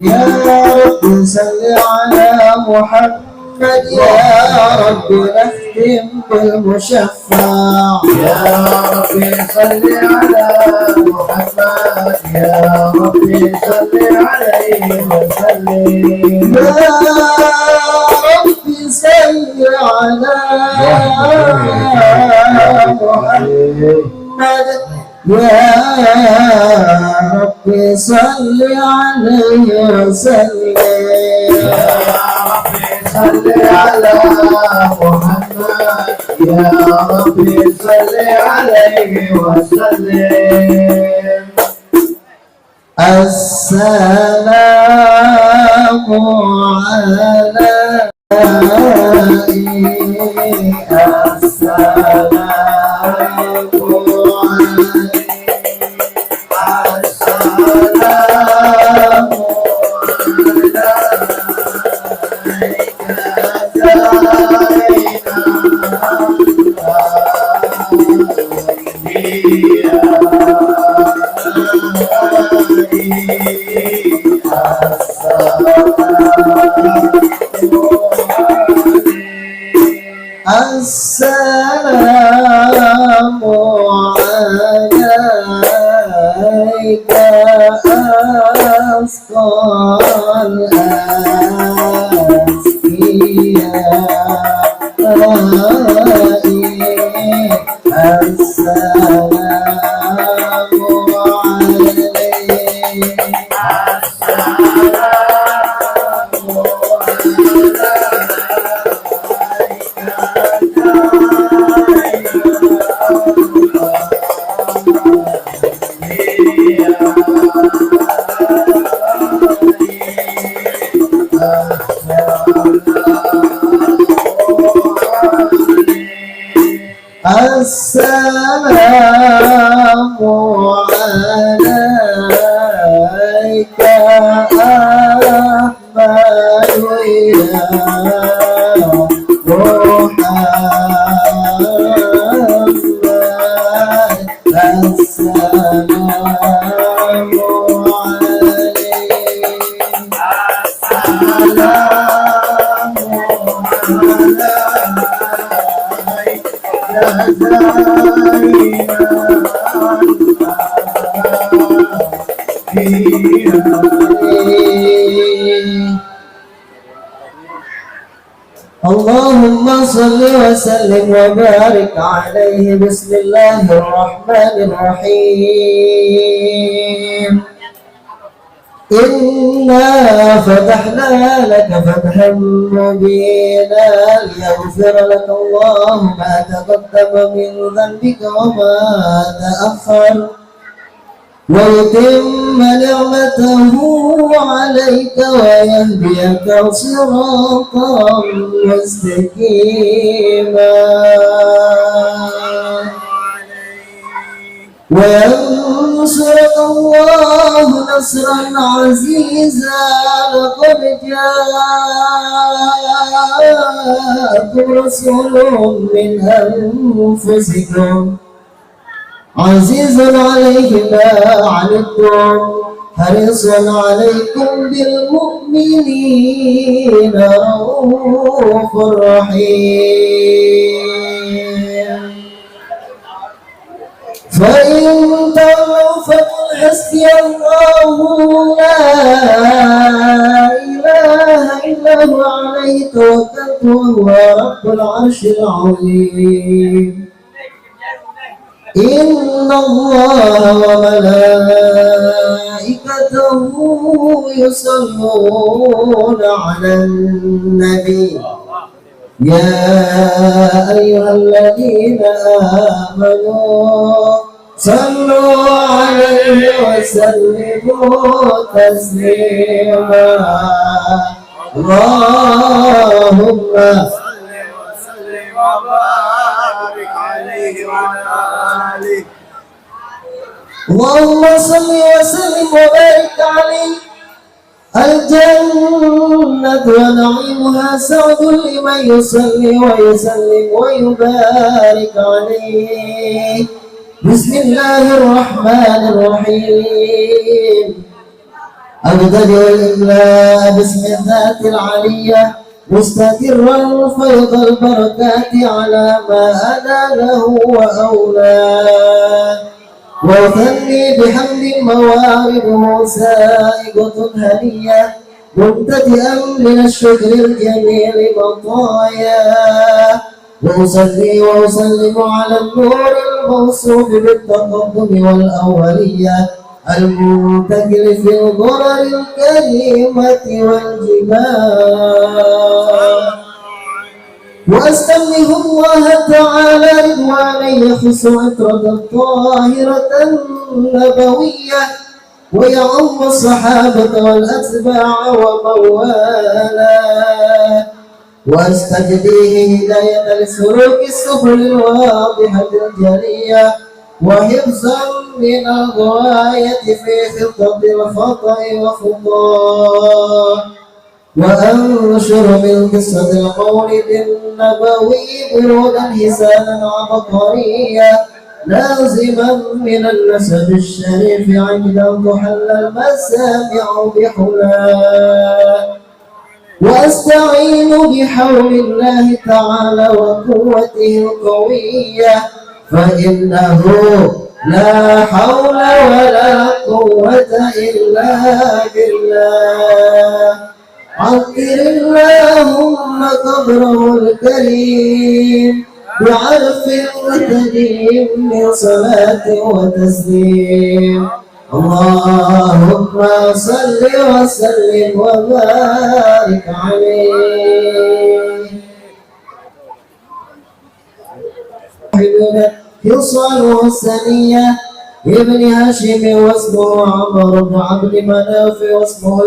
يا رب صل على محمد يا رب نختم بالمشفع يا رب صل على محمد يا رب صل عليه وسلم يا رب صل على محمد يا رب صل عليه وسلم يا رب صل على محمد يا رب صل عليه وسلم السلام عليك السلام السلام عليك أسقى الأسقياء السلام السلام عليك أحمد يا محمد السلام اللهم صل وسلم وبارك عليه. بسم الله الرحمن الرحيم. إنا فتحنا لك فتحا مبينا ليغفر لك الله ما تقدم من ذنبك وما تأخر ويتم نعمته عليك ويهديك صراطا مستقيما وينصرك الله نصرا عزيزا. لقد جاءكم رسول من أنفسكم عزيز عليه ما عنتم حريص عليكم بالمؤمنين رؤوف رحيم. فإن تولوا فقل حسبي الله لا إله إلا هو عليه توكلت وهو رب العرش العظيم. إن الله وملائكته يصلون على النبي يا أيها الذين آمنوا صلوا عليه وسلموا تسليما. اللهم صل وسلم وبارك عليه وعلى آله. اللهم صل وسلم وبارك عليه. الجنة ونعيمها سعد لمن يصلي ويسلم ويبارك عليه. بسم الله الرحمن الرحيم. أبتدئ الإملاء باسم الذات العلية مستقرا فيض البركات على ما أنا له وأولاه، وأثني بحمد موارده سائقة هنية مبتدئا من الشكر الجميل مطايا، وأصلي وأسلم على النور الموصوف بالتقدم والأولية المنتقل في الغرر الكريمة والجبال، وأستمه الله تعالى رضوانا يخص عطرة طاهرة نبوية ويعم الصحابة والأتباع وموالاه، واستجديه هداية لسلوك السبل الواضحة الجلية وحفظا من الغواية في خطة الخطأ وخطاه، وأنشر من قصة المولد النبوي برودا حسانا عبقريا لازما من النسب الشريف عند تحل المسامع بحلاه، وأستعين بحول الله تعالى وقوته القوية فإنه لا حول ولا قوة إلا بالله. عطر اللهم قبره الكريم بعرف وتديم من صلاة وتسليم. اللهم صل وسلم وبارك عليه. خصاله السنية ابن هاشم واسمه عمرو بن عبد مناف واسمه